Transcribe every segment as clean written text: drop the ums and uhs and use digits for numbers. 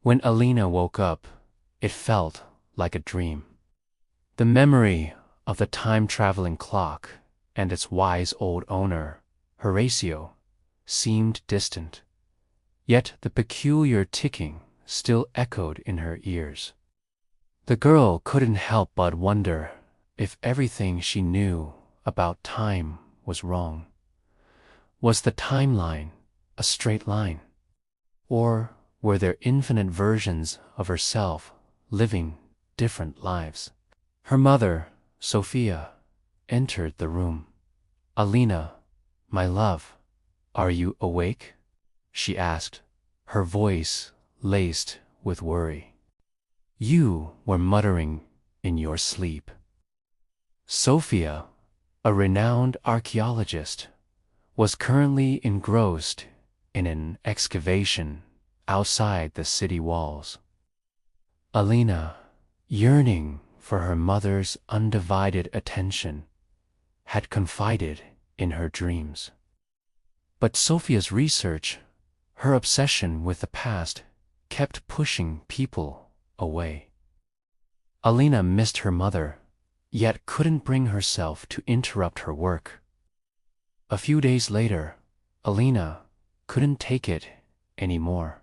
When Elena woke up, it felt like a dream. The memory of the time-traveling clock and its wise old owner, Horacio, seemed distant, yet the peculiar ticking still echoed in her ears. The girl couldn't help but wonder if everything she knew about time was wrong. Was the timeline a straight line? Or were there infinite versions of herself living different lives? Her mother, Sophia, entered the room. "Elena, my love, are you awake?" she asked, her voice laced with worry. "You were muttering in your sleep." Sophia, a renowned archaeologist, was currently engrossed in an excavation outside the city walls. Elena, yearning for her mother's undivided attention, had confided in her dreams. But Sophia's research, her obsession with the past, kept pushing people away. Elena missed her mother, yet couldn't bring herself to interrupt her work. A few days later, Elena couldn't take it anymore.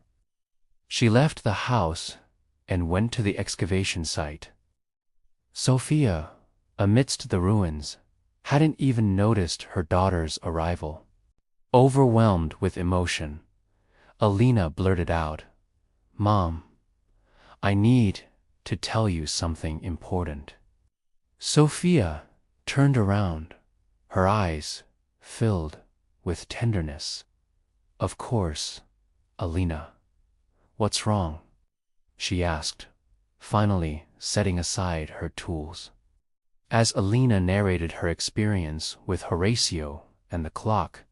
She left the house and went to the excavation site. Sophia, amidst the ruins, hadn't even noticed her daughter's arrival. Overwhelmed with emotion, Elena blurted out, "Mom, I need to tell you something important." Sophia turned around, her eyes filled with tenderness. "Of course, Elena. What's wrong?" she asked, finally setting aside her tools. As Elena narrated her experience with Horacio and the clock,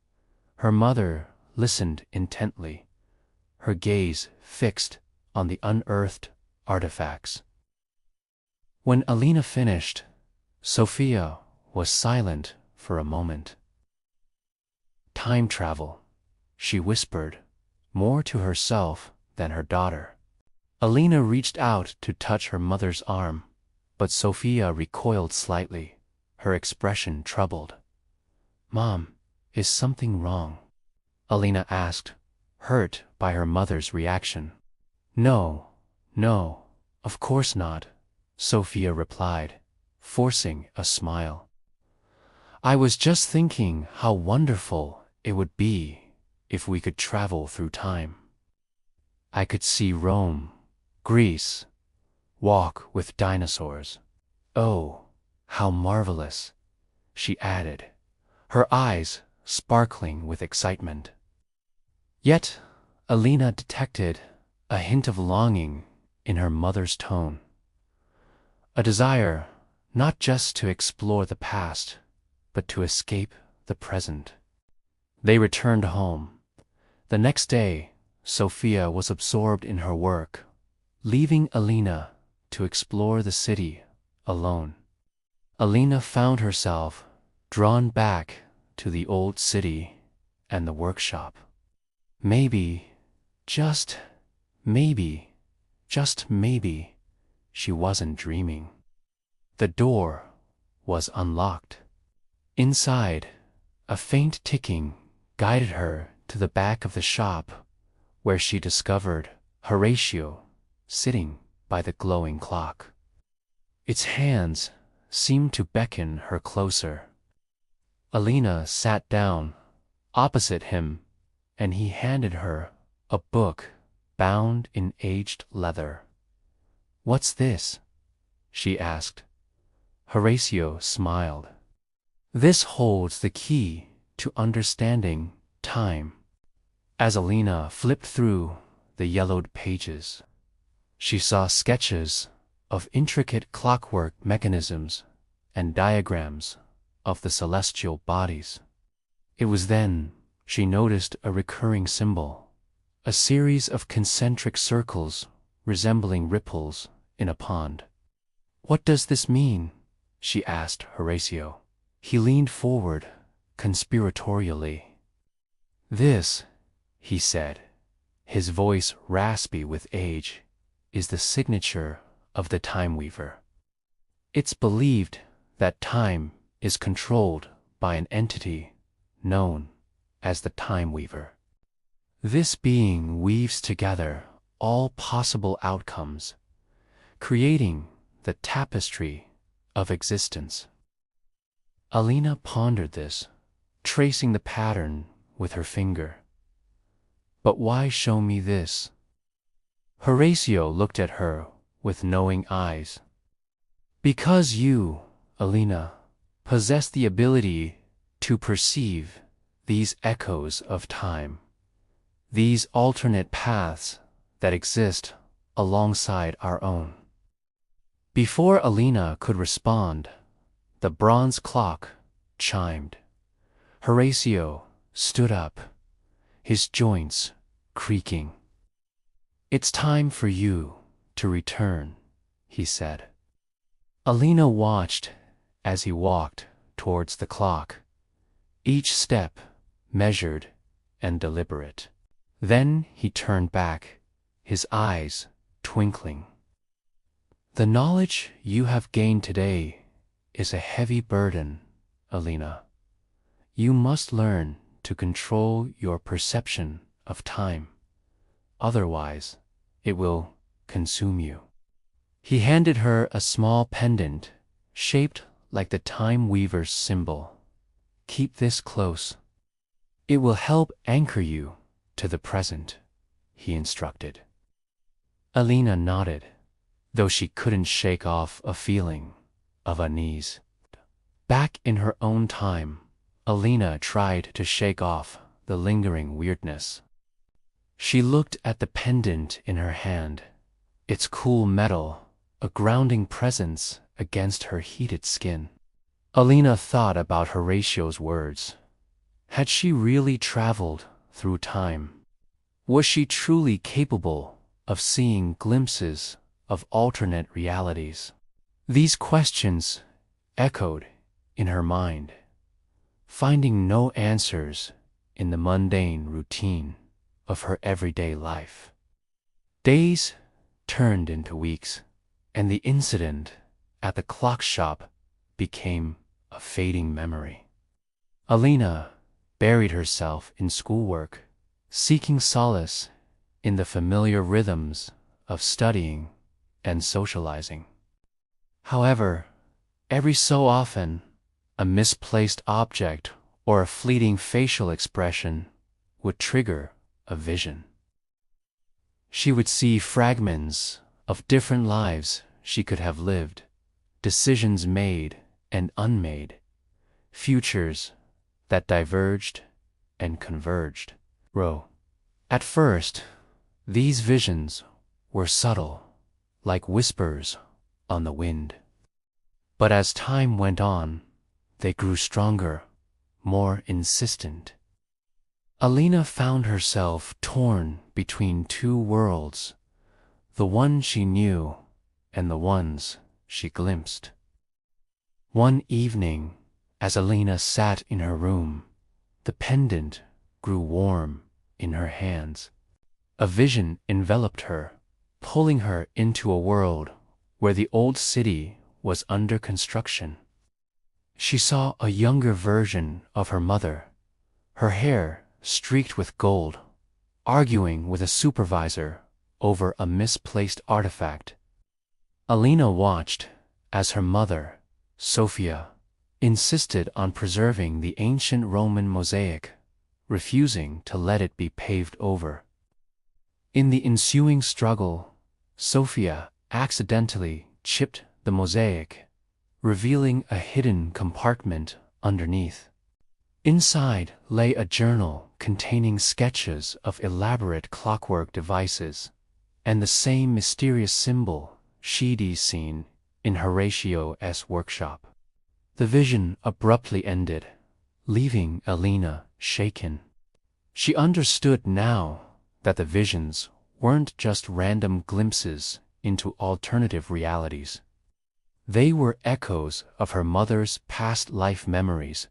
her mother listened intently, her gaze fixed on the unearthed artifacts. When Elena finished, Sophia was silent for a moment. "Time travel," she whispered, more to herself than her daughter. Elena reached out to touch her mother's arm, but Sophia recoiled slightly, her expression troubled. "Mom, is something wrong?" Elena asked, hurt by her mother's reaction. No, of course not," Sophia replied, forcing a smile. "I was just thinking how wonderful it would be if we could travel through time. I could see Rome, Greece, walk with dinosaurs. Oh, how marvelous," she added, her eyes sparkling with excitement. Yet, Elena detected a hint of longing in her mother's tone. A desire not just to explore the past, but to escape the present. They returned home. The next day, Sophia was absorbed in her work, leaving Elena to explore the city alone. Elena found herself drawn back to the old city and the workshop. Maybe, just maybe, she wasn't dreaming. The door was unlocked. Inside, a faint ticking guided her to the back of the shop, where she discovered Horacio sitting by the glowing clock. Its hands seemed to beckon her closer. Elena sat down opposite him, and he handed her a book bound in aged leather. "What's this?" she asked. Horacio smiled. "This holds the key to understanding time." As Elena flipped through the yellowed pages, she saw sketches of intricate clockwork mechanisms and diagrams of the celestial bodies. It was then she noticed a recurring symbol, a series of concentric circles resembling ripples in a pond. "What does this mean?" she asked Horacio. He leaned forward conspiratorially. "This," he said, his voice raspy with age, is the signature of the time weaver. It's believed that time is controlled by an entity known as the time weaver. This being weaves together all possible outcomes, creating the tapestry of existence. Elena pondered this, tracing the pattern with her finger. But why show me this? Horacio looked at her with knowing eyes. Because you, Elena, possess the ability to perceive these echoes of time, these alternate paths that exist alongside our own. Before Elena could respond, the bronze clock chimed. Horacio stood up, his joints creaking. "It's time for you to return," he said. Elena watched as he walked towards the clock, each step measured and deliberate. Then he turned back, his eyes twinkling. "The knowledge you have gained today is a heavy burden, Elena. You must learn to control your perception of time. Otherwise, it will consume you." He handed her a small pendant shaped like the time weaver's symbol. "Keep this close. It will help anchor you to the present," he instructed. Elena nodded, though she couldn't shake off a feeling of unease. Back in her own time, Elena tried to shake off the lingering weirdness. She looked at the pendant in her hand, its cool metal a grounding presence against her heated skin. Elena thought about Horacio's words. Had she really traveled through time? Was she truly capable of seeing glimpses of alternate realities? These questions echoed in her mind, finding no answers in the mundane routine of her everyday life. Days turned into weeks, and the incident at the clock shop became a fading memory. Elena buried herself in schoolwork, seeking solace in the familiar rhythms of studying and socializing. However, every so often, a misplaced object or a fleeting facial expression would trigger a vision. She would see fragments of different lives she could have lived, decisions made and unmade, futures that diverged and converged. At first, these visions were subtle, like whispers on the wind. But as time went on, they grew stronger, more insistent. Elena found herself torn between two worlds, the one she knew and the ones she glimpsed. One evening, as Elena sat in her room, the pendant grew warm in her hands. A vision enveloped her, pulling her into a world where the old city was under construction. She saw a younger version of her mother, her hair streaked with gold, arguing with a supervisor over a misplaced artifact. Elena watched as her mother, Sophia, insisted on preserving the ancient Roman mosaic, refusing to let it be paved over. In the ensuing struggle, Sophia accidentally chipped the mosaic, revealing a hidden compartment underneath. Inside lay a journal containing sketches of elaborate clockwork devices and the same mysterious symbol she'd seen in Horacio's workshop. The vision abruptly ended, leaving Elena shaken. She understood now that the visions weren't just random glimpses into alternative realities. They were echoes of her mother's past life memories.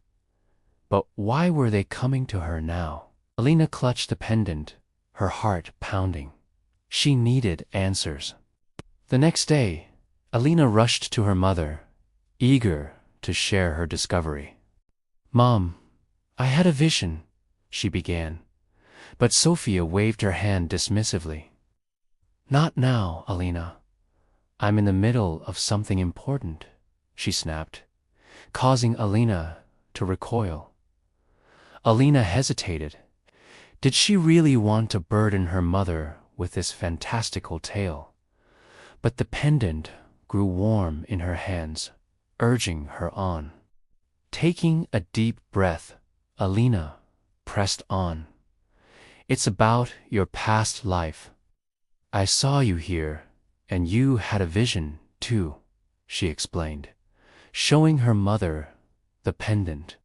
But why were they coming to her now? Elena clutched the pendant, her heart pounding. She needed answers. The next day, Elena rushed to her mother, eager to share her discovery. "Mom, I had a vision," she began, but Sophia waved her hand dismissively. "Not now, Elena. I'm in the middle of something important," she snapped, causing Elena to recoil. Elena hesitated. Did she really want to burden her mother with this fantastical tale? But the pendant grew warm in her hands, urging her on. Taking a deep breath, Elena pressed on. "It's about your past life. I saw you here, and you had a vision, too," she explained, showing her mother the pendant.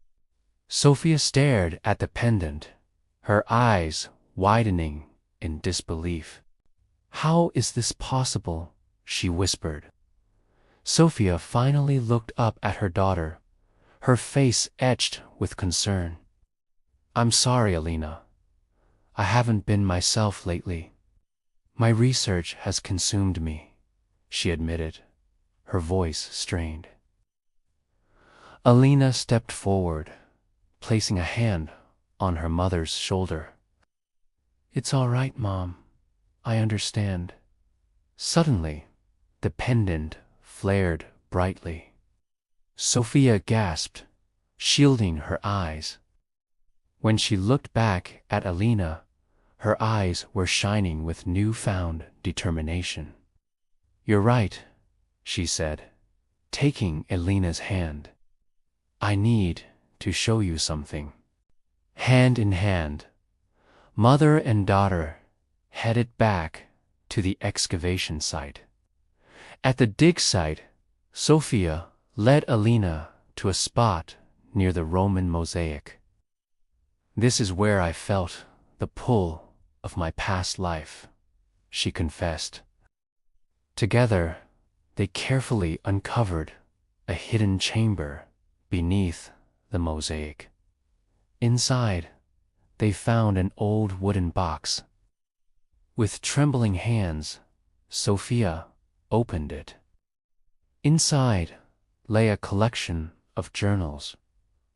Sophia stared at the pendant, her eyes widening in disbelief. "How is this possible?" she whispered. Sophia finally looked up at her daughter, her face etched with concern. "I'm sorry, Elena. I haven't been myself lately. My research has consumed me," she admitted, her voice strained. Elena stepped forward, placing a hand on her mother's shoulder. "It's all right, Mom. I understand." Suddenly, the pendant flared brightly. Sophia gasped, shielding her eyes. When she looked back at Elena, her eyes were shining with newfound determination. "You're right," she said, taking Elena's hand. "I need to show you something." Hand in hand, mother and daughter headed back to the excavation site. At the dig site, Sophia led Elena to a spot near the Roman mosaic. "This is where I felt the pull of my past life," she confessed. Together, they carefully uncovered a hidden chamber beneath the mosaic. Inside, they found an old wooden box. With trembling hands, Sophia opened it. Inside lay a collection of journals,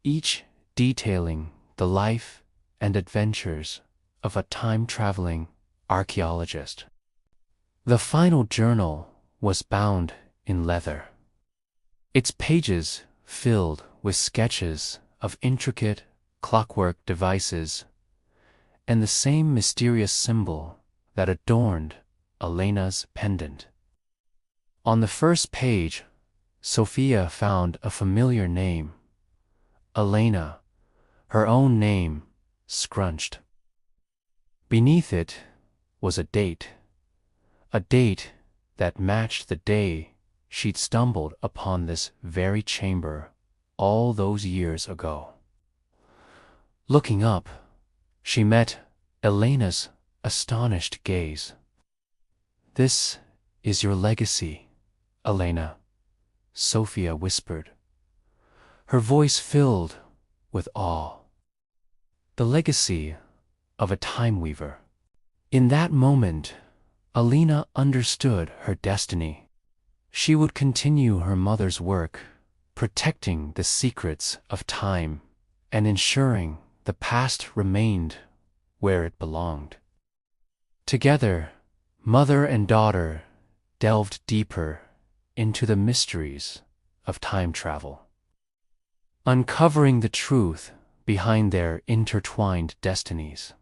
each detailing the life and adventures of a time-traveling archaeologist. The final journal was bound in leather, its pages filled with sketches of intricate clockwork devices and the same mysterious symbol that adorned Elena's pendant. On the first page, Sophia found a familiar name, Elena, her own name scrunched. Beneath it was a date that matched the day she'd stumbled upon this very chamber all those years ago. Looking up, she met Elena's astonished gaze. "This is your legacy, Elena," Sophia whispered, her voice filled with awe. The legacy of a time weaver. In that moment, Elena understood her destiny. She would continue her mother's work, protecting the secrets of time and ensuring the past remained where it belonged. Together, mother and daughter delved deeper into the mysteries of time travel, uncovering the truth behind their intertwined destinies.